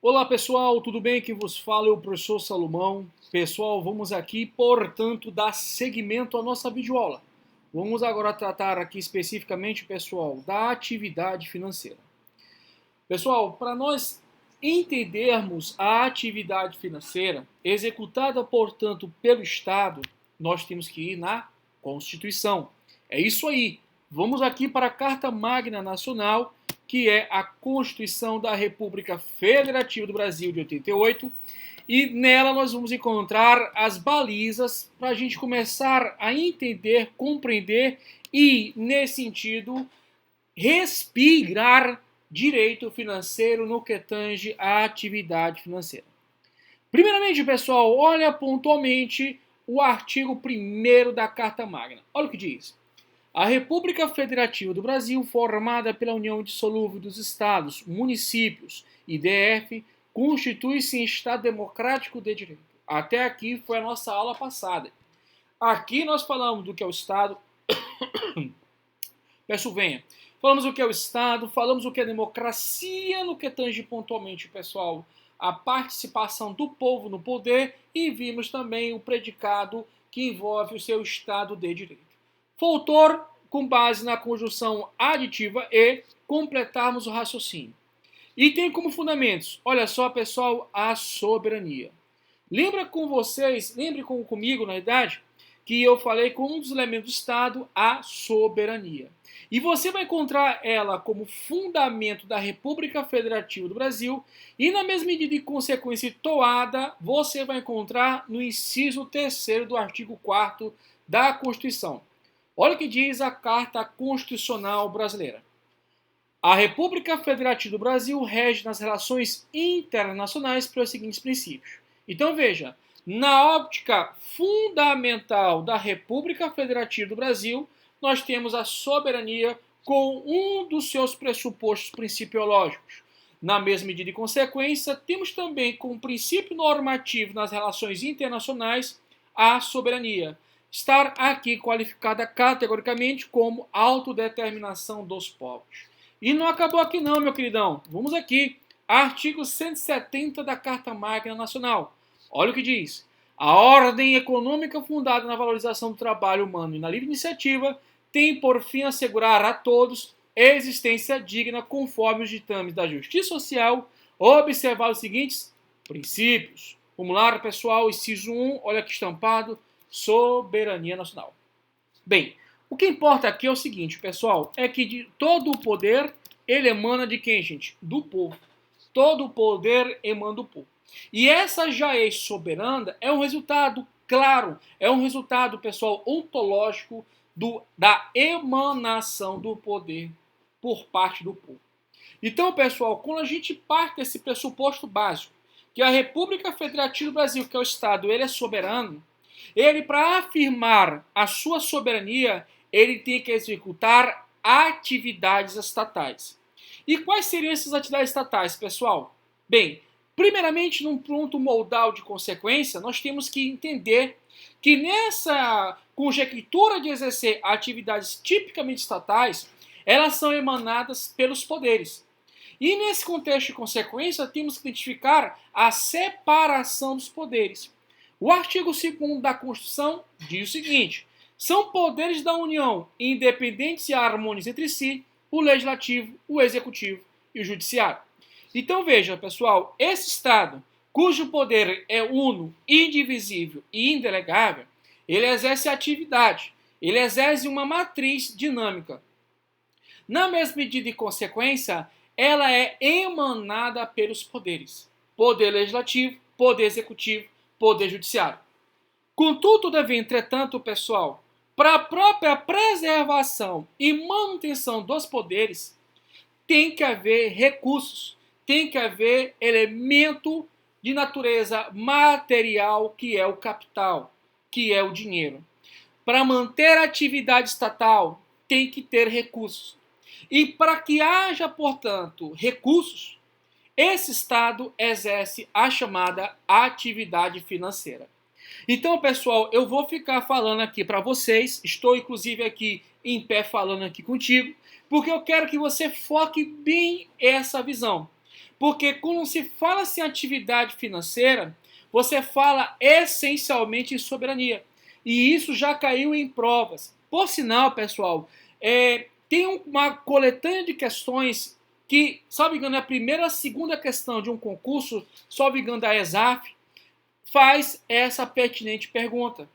Olá pessoal, tudo bem? Quem vos fala é o professor Salomão. Pessoal, vamos aqui, portanto, dar seguimento à nossa videoaula. Vamos agora tratar aqui especificamente, pessoal, da atividade financeira. Pessoal, para nós entendermos a atividade financeira executada, portanto, pelo Estado, nós temos que ir na Constituição. É isso aí. Vamos aqui para a Carta Magna Nacional, que é a Constituição da República Federativa do Brasil de 88, e nela nós vamos encontrar as balizas para a gente começar a entender, compreender e, nesse sentido, respirar direito financeiro no que tange à atividade financeira. Primeiramente, pessoal, olha pontualmente o artigo 1º da Carta Magna. Olha o que diz. A República Federativa do Brasil, formada pela união indissolúvel dos estados, municípios e DF, constitui-se em Estado democrático de direito. Até aqui foi a nossa aula passada. Aqui nós falamos do que é o Estado. Peço venha. Falamos o que é o Estado, falamos o que é democracia, no que tange pontualmente, pessoal, a participação do povo no poder, e vimos também o predicado que envolve o seu Estado de direito. Faltou, com base na conjunção aditiva e, completarmos o raciocínio. E tem como fundamentos, olha só, pessoal, a soberania. Lembre comigo, na verdade, que eu falei com um dos elementos do Estado, a soberania. E você vai encontrar ela como fundamento da República Federativa do Brasil, e na mesma medida e consequência toada, você vai encontrar no inciso 3º do artigo 4º da Constituição. Olha o que diz a Carta Constitucional Brasileira. A República Federativa do Brasil rege nas relações internacionais pelos seguintes princípios. Então veja, na óptica fundamental da República Federativa do Brasil, nós temos a soberania com um dos seus pressupostos principiológicos. Na mesma medida e consequência, temos também como princípio normativo nas relações internacionais a soberania. Estar aqui qualificada categoricamente como autodeterminação dos povos. E não acabou aqui não, meu queridão. Vamos aqui. Artigo 170 da Carta Magna Nacional. Olha o que diz. A ordem econômica fundada na valorização do trabalho humano e na livre iniciativa tem por fim assegurar a todos existência digna conforme os ditames da justiça social, observar os seguintes princípios. Vamos lá, pessoal, inciso 1, olha aqui estampado, soberania nacional. Bem, o que importa aqui é o seguinte, pessoal, é que de todo o poder, ele emana de quem, gente? Do povo. Todo o poder emana do povo. E essa jaez soberana é um resultado claro, é um resultado, pessoal, ontológico da emanação do poder por parte do povo. Então, pessoal, quando a gente parte desse pressuposto básico, que a República Federativa do Brasil, que é o Estado, ele é soberano, ele, para afirmar a sua soberania, ele tem que executar atividades estatais. E quais seriam essas atividades estatais, pessoal? Bem, primeiramente, num ponto modal de consequência, nós temos que entender que nessa conjectura de exercer atividades tipicamente estatais, elas são emanadas pelos poderes. E nesse contexto de consequência, temos que identificar a separação dos poderes. O artigo 2º da Constituição diz o seguinte: são poderes da União, independentes e harmônicos entre si, o Legislativo, o Executivo e o Judiciário. Então veja, pessoal, esse Estado, cujo poder é uno, indivisível e indelegável, ele exerce atividade, ele exerce uma matriz dinâmica. Na mesma medida e consequência, ela é emanada pelos poderes: poder legislativo, poder executivo, poder judiciário. Contudo, todavia, entretanto, pessoal, para a própria preservação e manutenção dos poderes, tem que haver recursos, tem que haver elemento de natureza material, que é o capital, que é o dinheiro. Para manter a atividade estatal, tem que ter recursos. E para que haja, portanto, recursos, esse Estado exerce a chamada atividade financeira. Então, pessoal, eu vou ficar falando aqui para vocês, estou inclusive aqui em pé falando aqui contigo, porque eu quero que você foque bem essa visão. Porque quando se fala em atividade financeira, você fala essencialmente em soberania. E isso já caiu em provas. Por sinal, pessoal, tem uma coletânea de questões que, salvo engano, é a primeira ou a segunda questão de um concurso, salvo engano, da ESAF, faz essa pertinente pergunta.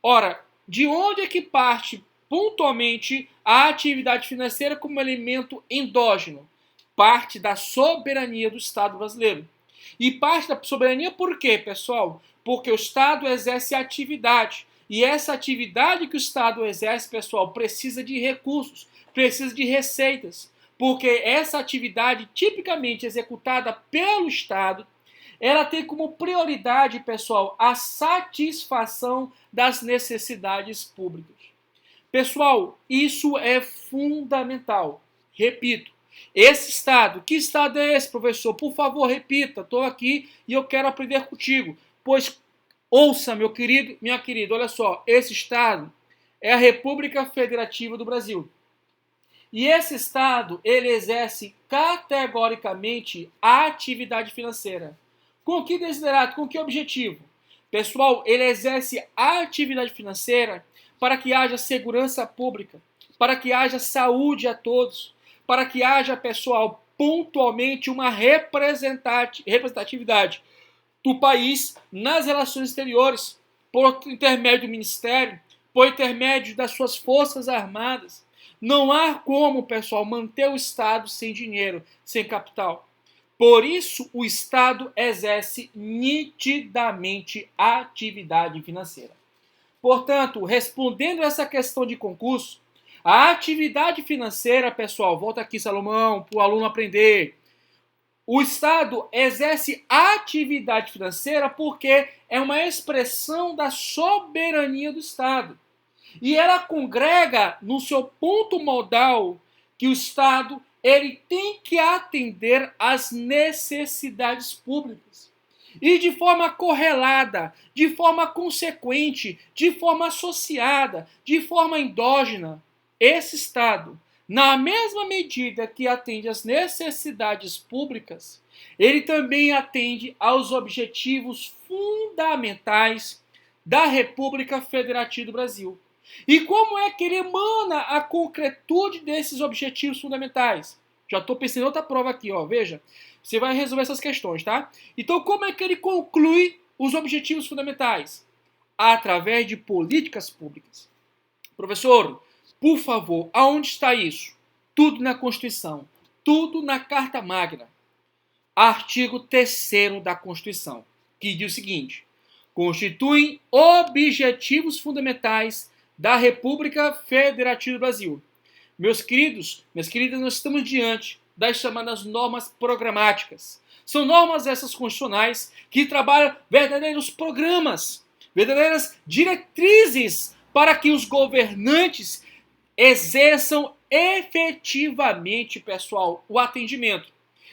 Ora, de onde é que parte pontualmente a atividade financeira como elemento endógeno? Parte da soberania do Estado brasileiro. E parte da soberania por quê, pessoal? Porque o Estado exerce atividade. E essa atividade que o Estado exerce, pessoal, precisa de recursos, precisa de receitas. Porque essa atividade tipicamente executada pelo Estado, ela tem como prioridade, pessoal, a satisfação das necessidades públicas. Pessoal, isso é fundamental. Repito, esse Estado, que Estado é esse, professor? Por favor, repita, estou aqui e eu quero aprender contigo. Pois, ouça, meu querido, minha querida, olha só, esse Estado é a República Federativa do Brasil. E esse Estado, ele exerce categoricamente a atividade financeira. Com que desiderato? Com que objetivo? Pessoal, ele exerce a atividade financeira para que haja segurança pública, para que haja saúde a todos, para que haja, pessoal, pontualmente uma representatividade do país nas relações exteriores, por intermédio do Ministério, por intermédio das suas forças armadas. Não há como, pessoal, manter o Estado sem dinheiro, sem capital. Por isso, o Estado exerce nitidamente a atividade financeira. Portanto, respondendo essa questão de concurso, a atividade financeira, pessoal, volta aqui, Salomão, para o aluno aprender. O Estado exerce a atividade financeira porque é uma expressão da soberania do Estado. E ela congrega no seu ponto modal que o Estado ele tem que atender às necessidades públicas. E de forma correlada, de forma consequente, de forma associada, de forma endógena, esse Estado, na mesma medida que atende às necessidades públicas, ele também atende aos objetivos fundamentais da República Federativa do Brasil. E como é que ele emana a concretude desses objetivos fundamentais? Já estou pensando em outra prova aqui, ó. Veja, você vai resolver essas questões, tá? Então, como é que ele conclui os objetivos fundamentais? Através de políticas públicas. Professor, por favor, aonde está isso? Tudo na Constituição, tudo na Carta Magna. Artigo 3º da Constituição, que diz o seguinte: constituem objetivos fundamentais da República Federativa do Brasil. Meus queridos, minhas queridas, nós estamos diante das chamadas normas programáticas. São normas essas constitucionais que trabalham verdadeiros programas, verdadeiras diretrizes para que os governantes exerçam efetivamente, pessoal, o atendimento.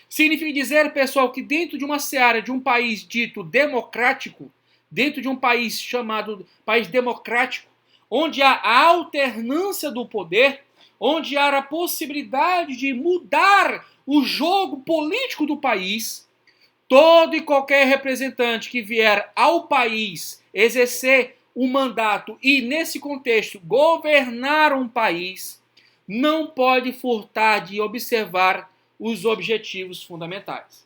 Significa dizer, pessoal, que dentro de uma seara de um país dito democrático, dentro de um país chamado país democrático, onde há a alternância do poder, onde há a possibilidade de mudar o jogo político do país, todo e qualquer representante que vier ao país exercer um mandato e, nesse contexto, governar um país, não pode furtar de observar os objetivos fundamentais.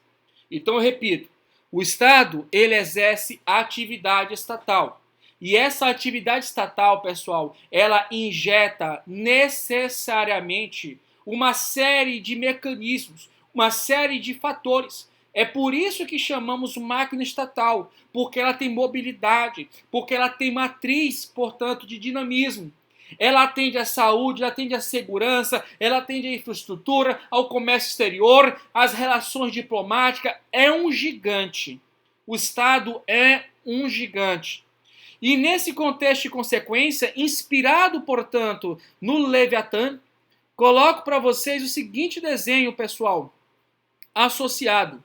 Então, eu repito, o Estado, ele exerce atividade estatal. E essa atividade estatal, pessoal, ela injeta necessariamente uma série de mecanismos, uma série de fatores. É por isso que chamamos máquina estatal, porque ela tem mobilidade, porque ela tem matriz, portanto, de dinamismo. Ela atende à saúde, ela atende à segurança, ela atende à infraestrutura, ao comércio exterior, às relações diplomáticas. É um gigante. O Estado é um gigante. E nesse contexto de consequência, inspirado, portanto, no Leviatã, coloco para vocês o seguinte desenho, pessoal, associado.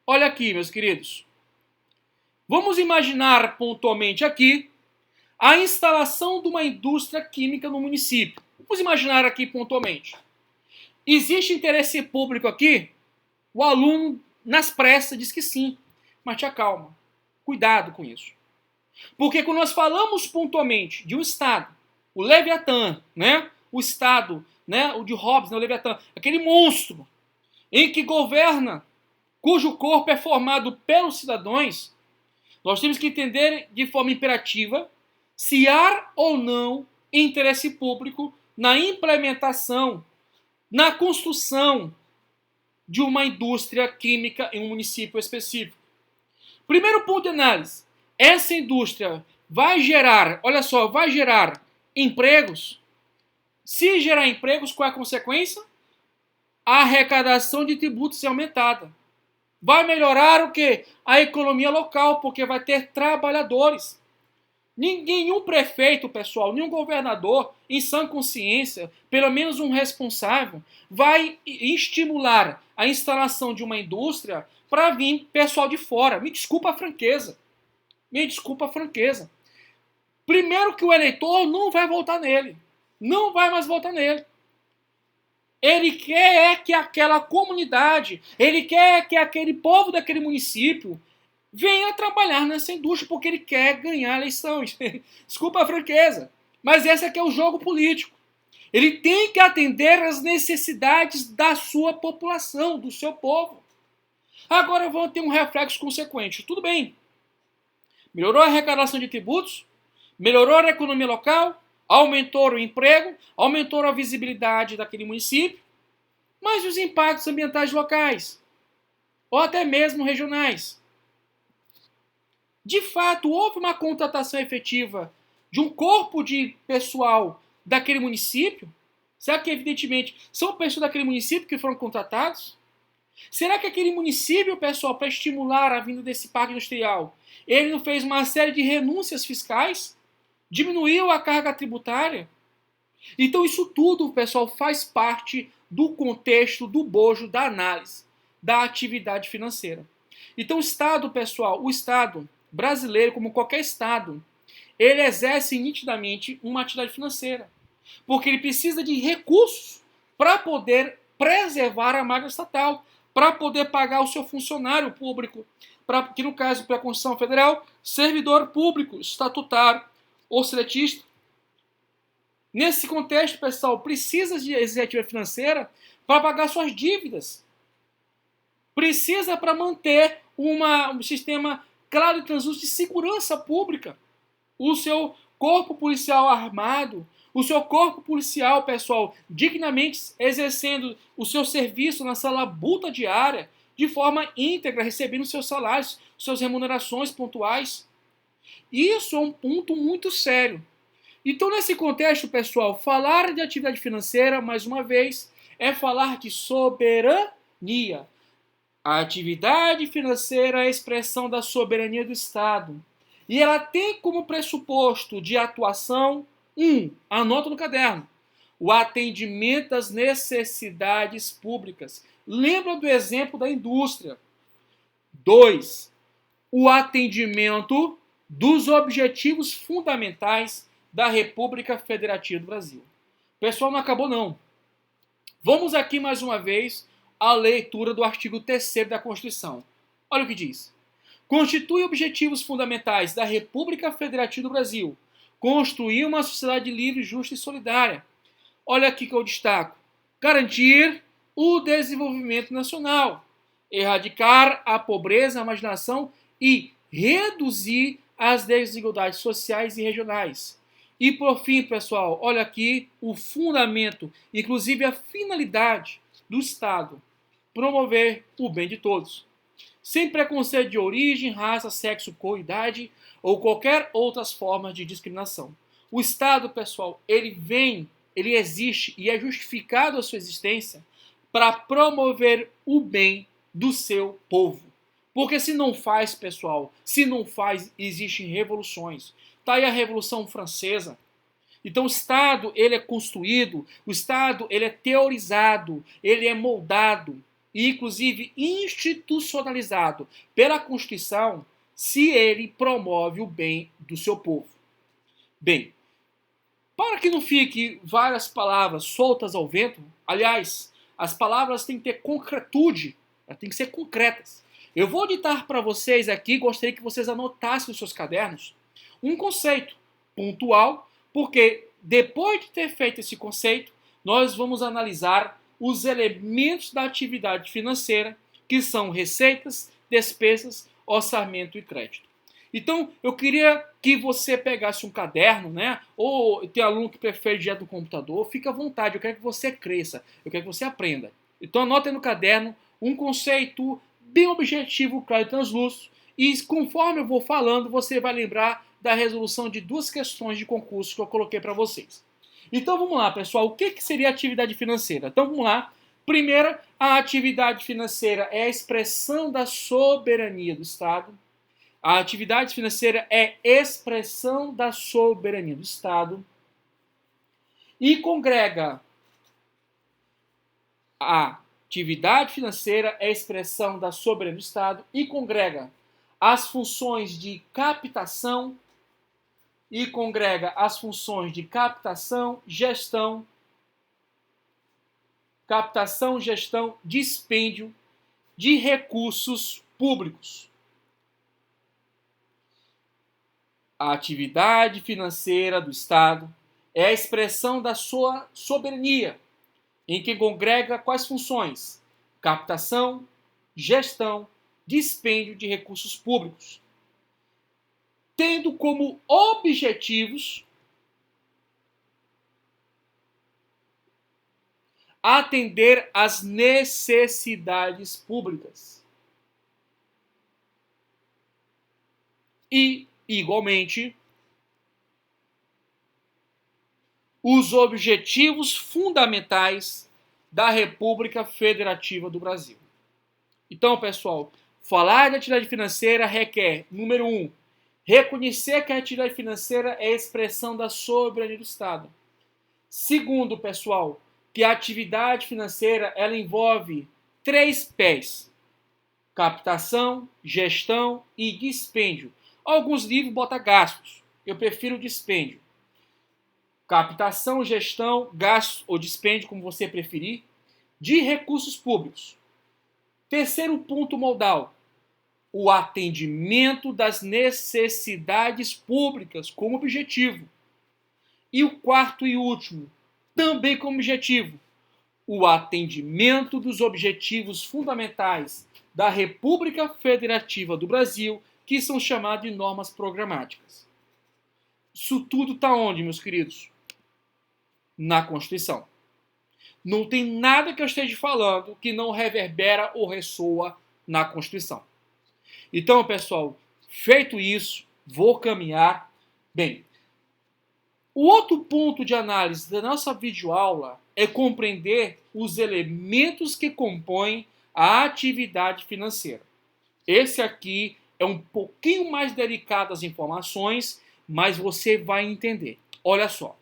Olha aqui, meus queridos. Vamos imaginar pontualmente aqui a instalação de uma indústria química no município. Vamos imaginar aqui pontualmente. Existe interesse público aqui? O aluno, nas pressas, diz que sim. Mas te acalma. Cuidado com isso. Porque quando nós falamos pontualmente de um Estado, o Leviatã, né? O Estado, né? O de Hobbes, né? O Leviatã, aquele monstro em que governa, cujo corpo é formado pelos cidadãos, nós temos que entender de forma imperativa se há ou não interesse público na implementação, na construção de uma indústria química em um município específico. Primeiro ponto de análise: essa indústria vai gerar, olha só, vai gerar empregos? Se gerar empregos, qual é a consequência? A arrecadação de tributos é aumentada. Vai melhorar o quê? A economia local, porque vai ter trabalhadores. Nenhum prefeito, pessoal, nenhum governador, em sã consciência, pelo menos um responsável, vai estimular a instalação de uma indústria para vir pessoal de fora. Me desculpa a franqueza. Me desculpa a franqueza. Primeiro que o eleitor não vai votar nele. Não vai mais votar nele. Ele quer que aquela comunidade, ele quer que aquele povo daquele município venha trabalhar nessa indústria porque ele quer ganhar eleições. Desculpa a franqueza, mas esse aqui é o jogo político. Ele tem que atender às necessidades da sua população, do seu povo. Agora vão ter um reflexo consequente. Tudo bem. Melhorou a arrecadação de tributos, melhorou a economia local, aumentou o emprego, aumentou a visibilidade daquele município, mas os impactos ambientais locais, ou até mesmo regionais. De fato, houve uma contratação efetiva de um corpo de pessoal daquele município? Será que, evidentemente, são pessoas daquele município que foram contratados? Será que aquele município, pessoal, para estimular a vinda desse parque industrial, ele não fez uma série de renúncias fiscais? Diminuiu a carga tributária? Então isso tudo, pessoal, faz parte do contexto, do bojo, da análise da atividade financeira. Então o Estado, pessoal, o Estado brasileiro, como qualquer Estado, ele exerce nitidamente uma atividade financeira. Porque ele precisa de recursos para poder preservar a máquina estatal, para poder pagar o seu funcionário público, que no caso, pela Constituição Federal, servidor público, estatutário ou seletista. Nesse contexto, pessoal, precisa de exercer financeira para pagar suas dívidas. Precisa para manter um sistema claro e translúcido de segurança pública. O seu corpo policial armado, o seu corpo policial, pessoal, dignamente exercendo o seu serviço na sua labuta diária, de forma íntegra, recebendo seus salários, suas remunerações pontuais. Isso é um ponto muito sério. Então, nesse contexto, pessoal, falar de atividade financeira, mais uma vez, é falar de soberania. A atividade financeira é a expressão da soberania do Estado. E ela tem como pressuposto de atuação, anota no caderno, o atendimento às necessidades públicas. Lembra do exemplo da indústria. 2, o atendimento dos objetivos fundamentais da República Federativa do Brasil. Pessoal, não acabou não. Vamos aqui mais uma vez à leitura do artigo 3º da Constituição. Olha o que diz. Constitui objetivos fundamentais da República Federativa do Brasil construir uma sociedade livre, justa e solidária. Olha aqui que eu destaco. Garantir o desenvolvimento nacional. Erradicar a pobreza, a marginação e reduzir as desigualdades sociais e regionais. E por fim, pessoal, olha aqui o fundamento, inclusive a finalidade do Estado, promover o bem de todos, sem preconceito de origem, raça, sexo, cor, idade ou qualquer outras formas de discriminação. O Estado, pessoal, ele existe e é justificado a sua existência para promover o bem do seu povo. Porque se não faz, pessoal, se não faz, existem revoluções. Está aí a Revolução Francesa. Então o Estado, ele é construído, o Estado, ele é teorizado, ele é moldado e inclusive institucionalizado pela Constituição se ele promove o bem do seu povo. Bem, para que não fique várias palavras soltas ao vento, aliás, As palavras têm que ter concretude, elas têm que ser concretas. Eu vou ditar para vocês aqui, gostaria que vocês anotassem nos seus cadernos, um conceito pontual, porque depois de ter feito esse conceito, nós vamos analisar os elementos da atividade financeira, que são receitas, despesas, orçamento e crédito. Então, eu queria que você pegasse um caderno, né? Ou tem aluno que prefere direto no computador, fica à vontade, eu quero que você cresça, eu quero que você aprenda. Então, anota aí no caderno um conceito bem objetivo, claro e translúcido, e conforme eu vou falando, você vai lembrar da resolução de duas questões de concurso que eu coloquei para vocês. Então, vamos lá, pessoal, o que seria atividade financeira? Então, vamos lá. Primeiro, a atividade financeira é a expressão da soberania do Estado. A atividade financeira é expressão da soberania do Estado e congrega. A atividade financeira é expressão da soberania do Estado e congrega as funções de captação gestão, dispêndio de recursos públicos. A atividade financeira do Estado é a expressão da sua soberania, em que congrega quais funções? Captação, gestão, dispêndio de recursos públicos, tendo como objetivos atender às necessidades públicas e, igualmente, os objetivos fundamentais da República Federativa do Brasil. Então, pessoal, falar de atividade financeira requer, número 1, reconhecer que a atividade financeira é a expressão da soberania do Estado. Segundo, pessoal, que a atividade financeira ela envolve 3 pés: captação, gestão e dispêndio. Alguns livros botam gastos, eu prefiro dispêndio. Captação, gestão, gasto ou dispêndio, como você preferir, de recursos públicos. Terceiro ponto modal, o atendimento das necessidades públicas como objetivo. E o quarto e último, também como objetivo, o atendimento dos objetivos fundamentais da República Federativa do Brasil, que são chamados de normas programáticas. Isso tudo está onde, meus queridos? Na Constituição. Não tem nada que eu esteja falando que não reverbera ou ressoa na Constituição. Então, pessoal, feito isso, vou caminhar. Bem, o outro ponto de análise da nossa videoaula é compreender os elementos que compõem a atividade financeira. Esse aqui é um pouquinho mais delicado as informações, mas você vai entender. Olha só.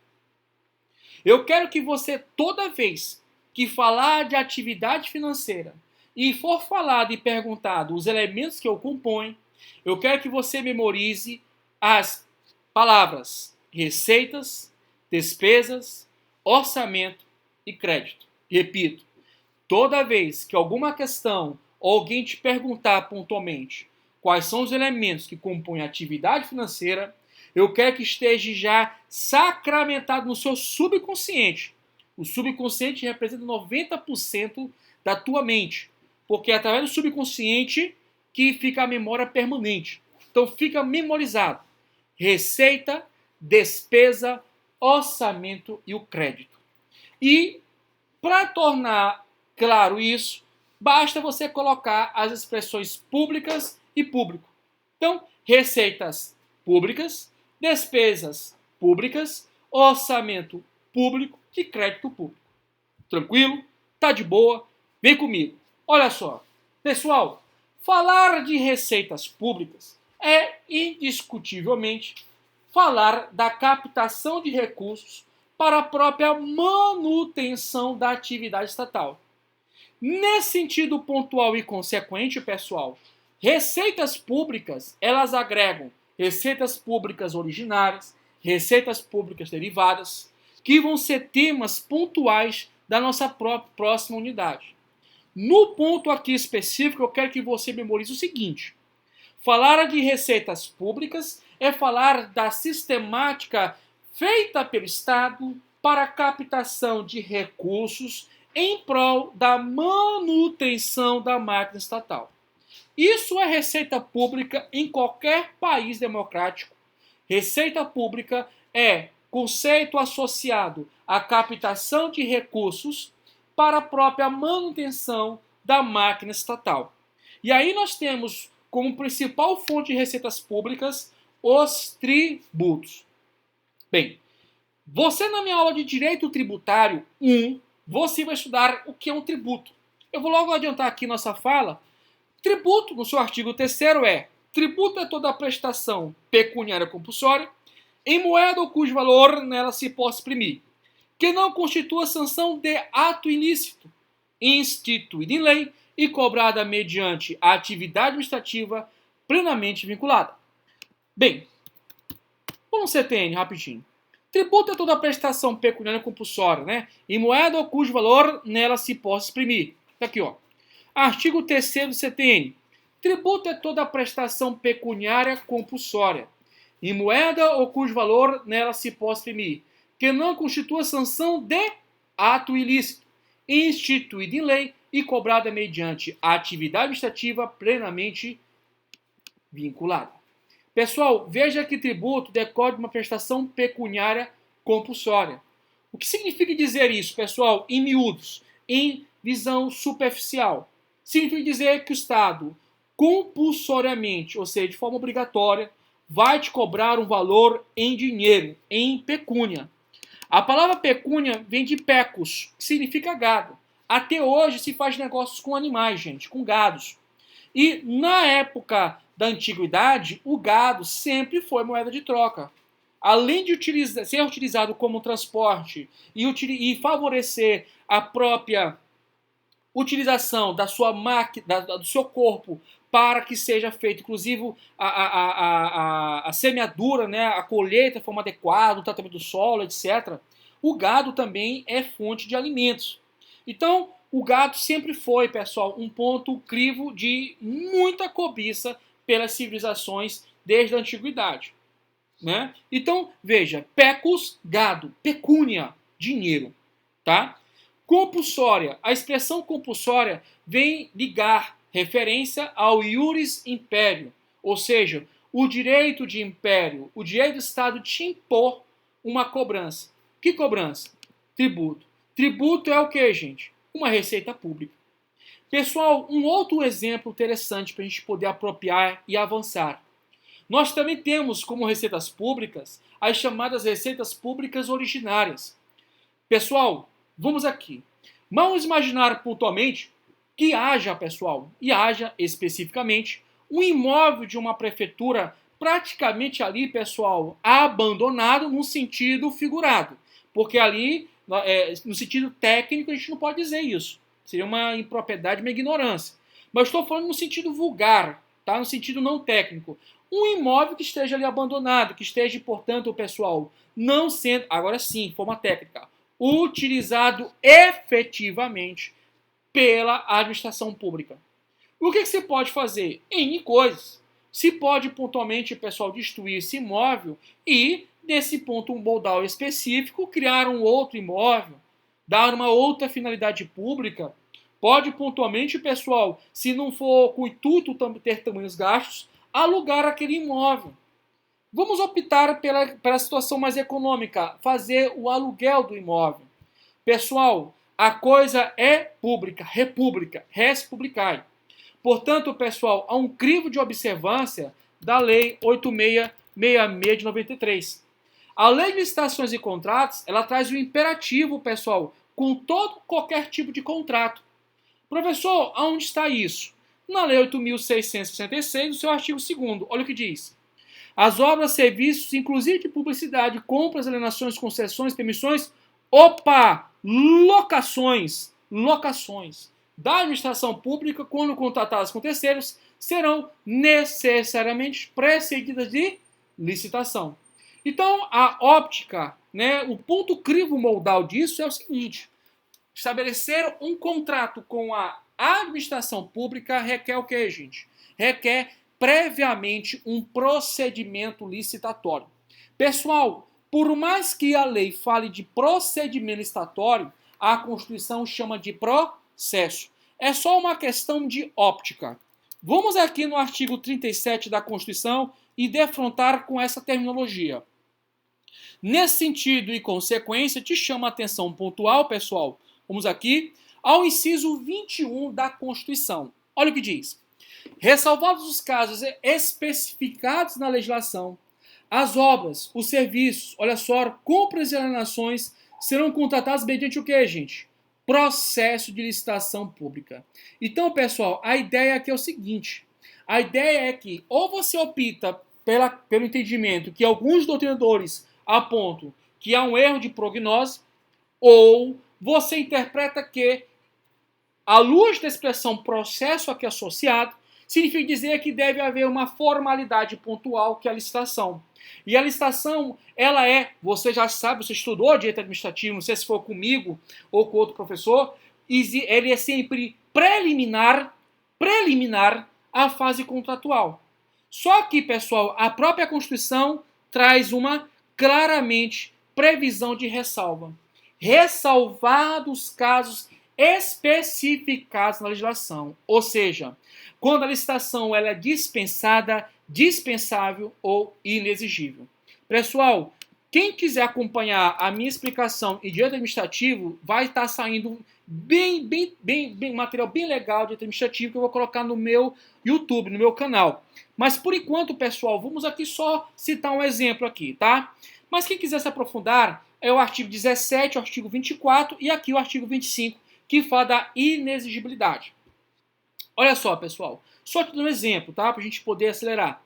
Eu quero que você, toda vez que falar de atividade financeira e for falado e perguntado os elementos que o compõem, eu quero que você memorize as palavras receitas, despesas, orçamento e crédito. Repito, toda vez que alguma questão ou alguém te perguntar pontualmente quais são os elementos que compõem a atividade financeira, eu quero que esteja já sacramentado no seu subconsciente. O subconsciente representa 90% da tua mente, porque é através do subconsciente que fica a memória permanente. Então fica memorizado. Receita, despesa, orçamento e o crédito. E para tornar claro isso, basta você colocar as expressões públicas e público. Então, receitas públicas, despesas públicas, orçamento público e crédito público. Tranquilo? Tá de boa? Vem comigo. Olha só. Pessoal, falar de receitas públicas é indiscutivelmente falar da captação de recursos para a própria manutenção da atividade estatal. Nesse sentido pontual e consequente, pessoal, receitas públicas, elas agregam receitas públicas originárias, receitas públicas derivadas, que vão ser temas pontuais da nossa próxima unidade. No ponto aqui específico, eu quero que você memorize o seguinte: falar de receitas públicas é falar da sistemática feita pelo Estado para a captação de recursos em prol da manutenção da máquina estatal. Isso é receita pública em qualquer país democrático. Receita pública é conceito associado à captação de recursos para a própria manutenção da máquina estatal. E aí nós temos como principal fonte de receitas públicas os tributos. Bem, você na minha aula de Direito Tributário 1, você vai estudar o que é um tributo. Eu vou logo adiantar aqui nossa fala. Tributo, no seu artigo 3º, é: tributo é toda a prestação pecuniária compulsória em moeda ou cujo valor nela se possa exprimir, que não constitua sanção de ato ilícito, instituída em lei e cobrada mediante a atividade administrativa plenamente vinculada. Bem, vamos CTN rapidinho. Tributo é toda a prestação pecuniária compulsória, né, em moeda ou cujo valor nela se possa exprimir. Tá aqui, ó. Artigo 3º do CTN. Tributo é toda a prestação pecuniária compulsória, em moeda ou cujo valor nela se possa exprimir, que não constitua sanção de ato ilícito, instituída em lei e cobrada mediante a atividade administrativa plenamente vinculada. Pessoal, veja que tributo decorre de uma prestação pecuniária compulsória. O que significa dizer isso, pessoal, em miúdos, em visão superficial? Significa dizer que o Estado, compulsoriamente, ou seja, de forma obrigatória, vai te cobrar um valor em dinheiro, em pecúnia. A palavra pecúnia vem de pecus, que significa gado. Até hoje se faz negócios com animais, gente, com gados. E na época da antiguidade, o gado sempre foi moeda de troca. Além de ser utilizado como transporte e favorecer a própria utilização da sua máquina, do seu corpo, para que seja feito, inclusive, a semeadura, né, a colheita de forma adequada, o tratamento do solo, etc. O gado também é fonte de alimentos. Então, o gado sempre foi, pessoal, um ponto crivo de muita cobiça pelas civilizações desde a antiguidade, né? Então, veja, pecus, gado, pecúnia, dinheiro, tá? Compulsória. A expressão compulsória vem ligar referência ao iuris império, ou seja, o direito de império, o direito do Estado de impor uma cobrança. Que cobrança? Tributo. Tributo é o que, gente? Uma receita pública. Pessoal, um outro exemplo interessante para a gente poder apropriar e avançar. Nós também temos como receitas públicas as chamadas receitas públicas originárias. Pessoal, vamos aqui. Vamos imaginar pontualmente que haja, pessoal, e haja especificamente, um imóvel de uma prefeitura praticamente ali, pessoal, abandonado no sentido figurado. Porque ali, no sentido técnico, a gente não pode dizer isso. Seria uma impropriedade, uma ignorância. Mas estou falando no sentido vulgar, tá? No sentido não técnico. Um imóvel que esteja ali abandonado, que esteja, portanto, pessoal, não sendo, agora sim, forma técnica, utilizado efetivamente pela administração pública. O que se pode fazer? N coisas. Se pode pontualmente, pessoal, destruir esse imóvel e, nesse ponto modal específico, criar um outro imóvel, dar uma outra finalidade pública. Pode pontualmente, pessoal, se não for com o intuito ter tamanhos gastos, alugar aquele imóvel. Vamos optar pela situação mais econômica, fazer o aluguel do imóvel. Pessoal, a coisa é pública, república, res publicae. Portanto, pessoal, há um crivo de observância da Lei 8666 de 93. A Lei de Licitações e Contratos, ela traz o imperativo, pessoal, com qualquer tipo de contrato. Professor, aonde está isso? Na Lei 8.666, no seu artigo 2º, olha o que diz. As obras, serviços, inclusive de publicidade, compras, alienações, concessões, permissões, locações da administração pública, quando contratadas com terceiros, serão necessariamente precedidas de licitação. Então, a óptica, né, o ponto crivo modal disso é o seguinte: Estabelecer um contrato com a administração pública requer o quê, gente? Requer previamente um procedimento licitatório. Pessoal, por mais que a lei fale de procedimento licitatório, a Constituição chama de processo. É só uma questão de óptica. Vamos aqui no artigo 37 da Constituição e defrontar com essa terminologia. Nesse sentido e consequência, te chama a atenção pontual, pessoal. Vamos aqui ao inciso 21 da Constituição. Olha o que diz. Ressalvados os casos especificados na legislação, as obras, os serviços, olha só, compras e alienações serão contratados mediante o que, gente? Processo de licitação pública. Então, pessoal, a ideia aqui é o seguinte. A ideia é que ou você opta pelo entendimento que alguns doutrinadores apontam que há um erro de prognose, ou você interpreta que, à luz da expressão processo aqui associado, significa dizer que deve haver uma formalidade pontual, que é a licitação. E a licitação, ela você já sabe, você estudou direito administrativo, não sei se for comigo ou com outro professor, ele é sempre preliminar à fase contratual. Só que, pessoal, a própria Constituição traz uma, claramente, previsão de ressalva. Ressalvados casos especificados na legislação. Ou seja, quando a licitação ela é dispensada, dispensável ou inexigível. Pessoal, quem quiser acompanhar a minha explicação em direito administrativo, vai estar saindo material bem legal de direito administrativo que eu vou colocar no meu YouTube, no meu canal. Mas por enquanto, pessoal, vamos aqui só citar um exemplo aqui, tá? Mas quem quiser se aprofundar, é o artigo 17, o artigo 24 e aqui o artigo 25, que fala da inexigibilidade. Olha só, pessoal, só te dando um exemplo, tá? Para a gente poder acelerar.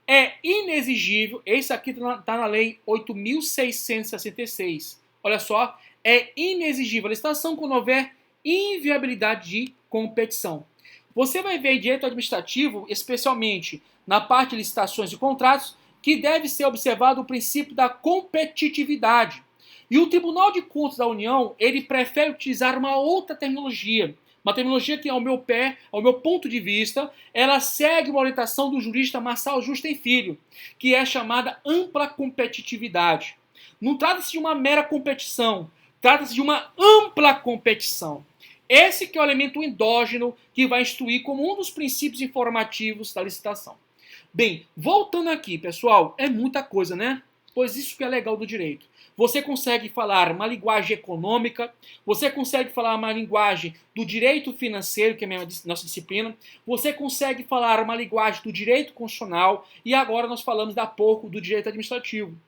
É inexigível, esse aqui está na lei 8.666. Olha só, é inexigível a licitação quando houver inviabilidade de competição. Você vai ver em direito administrativo, especialmente na parte de licitações e contratos, que deve ser observado o princípio da competitividade. E o Tribunal de Contas da União, ele prefere utilizar uma outra terminologia. Uma terminologia que, ao meu ponto de vista, ela segue uma orientação do jurista Marçal Justen Filho, que é chamada ampla competitividade. Não trata-se de uma mera competição, trata-se de uma ampla competição. Esse que é o elemento endógeno que vai instruir como um dos princípios informativos da licitação. Bem, voltando aqui, pessoal, é muita coisa, né? Pois isso que é legal do direito. Você consegue falar uma linguagem econômica, você consegue falar uma linguagem do direito financeiro, que é a nossa disciplina, você consegue falar uma linguagem do direito constitucional e agora nós falamos da pouco do direito administrativo.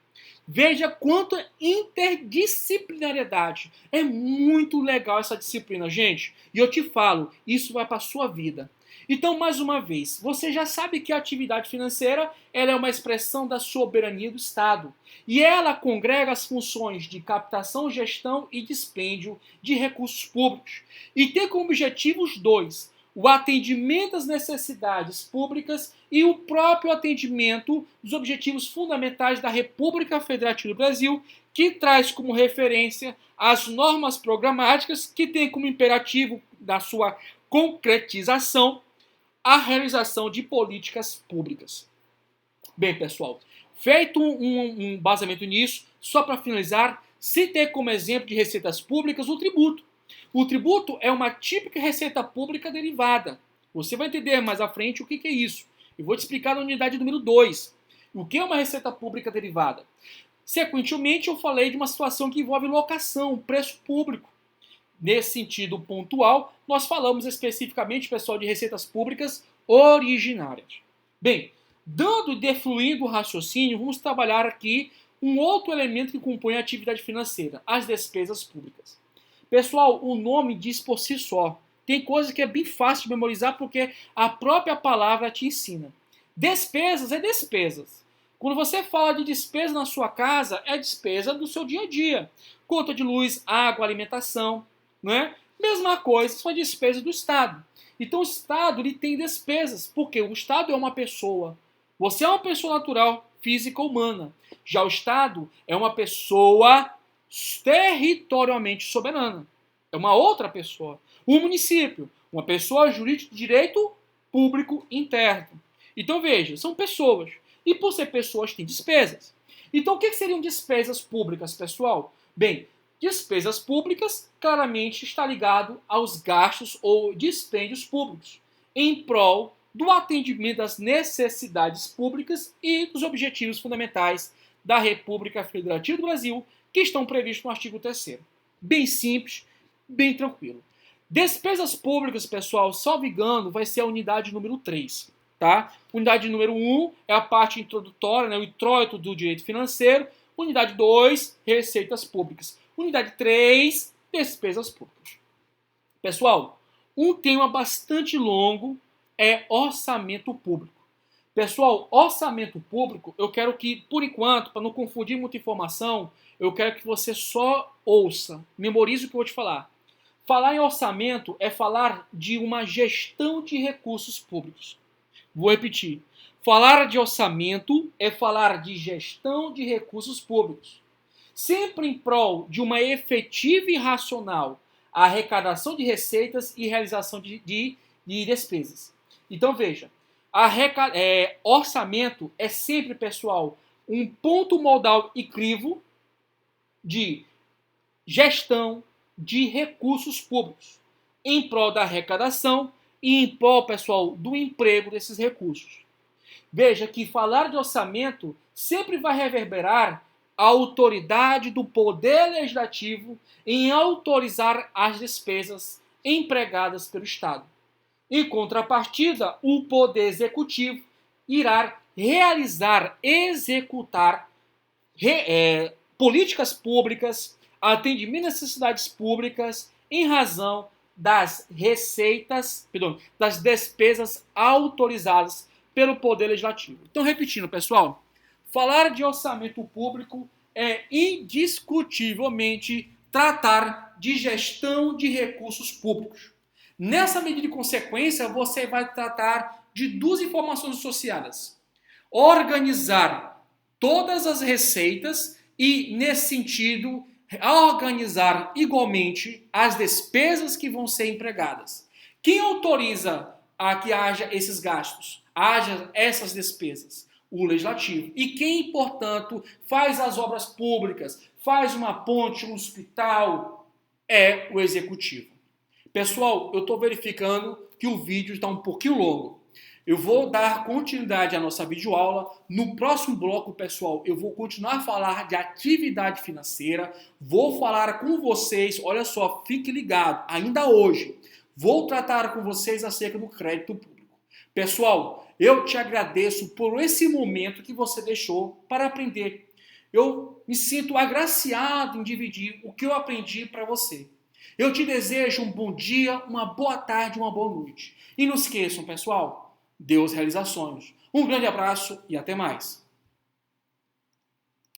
Veja quanta interdisciplinariedade. É muito legal essa disciplina, gente. E eu te falo, isso vai para a sua vida. Então, mais uma vez, você já sabe que a atividade financeira ela é uma expressão da soberania do Estado. E ela congrega as funções de captação, gestão e dispêndio de recursos públicos. E tem como objetivos dois: o atendimento às necessidades públicas e o próprio atendimento dos objetivos fundamentais da República Federativa do Brasil, que traz como referência as normas programáticas que tem como imperativo da sua concretização a realização de políticas públicas. Bem, pessoal, feito um baseamento nisso, só para finalizar, citei como exemplo de receitas públicas o tributo. O tributo é uma típica receita pública derivada. Você vai entender mais à frente o que é isso. Eu vou te explicar na unidade número 2. O que é uma receita pública derivada? Sequentemente, eu falei de uma situação que envolve locação, preço público. Nesse sentido pontual, nós falamos especificamente, pessoal, de receitas públicas originárias. Bem, dando e defluindo o raciocínio, vamos trabalhar aqui um outro elemento que compõe a atividade financeira, as despesas públicas. Pessoal, o nome diz por si só. Tem coisa que é bem fácil de memorizar porque a própria palavra te ensina. Despesas é despesas. Quando você fala de despesa na sua casa, é despesa do seu dia a dia. Conta de luz, água, alimentação. Né? Mesma coisa, são despesas do Estado. Então o Estado ele tem despesas, porque o Estado é uma pessoa. Você é uma pessoa natural, física, humana. Já o Estado é uma pessoa territorialmente soberana. é uma outra pessoa. O município, uma pessoa jurídica de direito público interno. Então veja, são pessoas. E por ser pessoas, tem despesas. Então o que seriam despesas públicas, pessoal? Bem, despesas públicas claramente está ligado aos gastos ou dispêndios públicos em prol do atendimento das necessidades públicas e dos objetivos fundamentais da República Federativa do Brasil, que estão previstos no artigo 3º. Bem simples, bem tranquilo. Despesas públicas, pessoal, salvo engano, vai ser a unidade número 3. Tá? Unidade número 1 é a parte introdutória, né, o introito do direito financeiro. Unidade 2, receitas públicas. Unidade 3, despesas públicas. Pessoal, um tema bastante longo é orçamento público. Pessoal, orçamento público, eu quero que, por enquanto, para não confundir muita informação, eu quero que você só ouça, memorize o que eu vou te falar. Falar em orçamento é falar de uma gestão de recursos públicos. Vou repetir. Falar de orçamento é falar de gestão de recursos públicos. Sempre em prol de uma efetiva e racional arrecadação de receitas e realização de despesas. Então veja, orçamento é sempre, pessoal, um ponto modal e crivo de gestão de recursos públicos em prol da arrecadação e em prol, pessoal, do emprego desses recursos. Veja que falar de orçamento sempre vai reverberar a autoridade do Poder Legislativo em autorizar as despesas empregadas pelo Estado. Em contrapartida, o Poder Executivo irá realizar, executar políticas públicas, atendimento às necessidades públicas em razão das das despesas autorizadas pelo Poder Legislativo. Então, repetindo, pessoal, falar de orçamento público é indiscutivelmente tratar de gestão de recursos públicos. Nessa medida de consequência, você vai tratar de duas informações associadas. Organizar todas as receitas e, nesse sentido, organizar igualmente as despesas que vão ser empregadas. Quem autoriza a que haja esses gastos, haja essas despesas? O Legislativo. E quem, portanto, faz as obras públicas, faz uma ponte, um hospital, é o Executivo. Pessoal, eu estou verificando que o vídeo está um pouquinho longo. Eu vou dar continuidade à nossa videoaula. No próximo bloco, pessoal, eu vou continuar a falar de atividade financeira. Vou falar com vocês, olha só, fique ligado, ainda hoje. Vou tratar com vocês acerca do crédito público. Pessoal, eu te agradeço por esse momento que você deixou para aprender. Eu me sinto agraciado em dividir o que eu aprendi para você. Eu te desejo um bom dia, uma boa tarde, uma boa noite. E não esqueçam, pessoal, Deus realiza sonhos. Um grande abraço e até mais.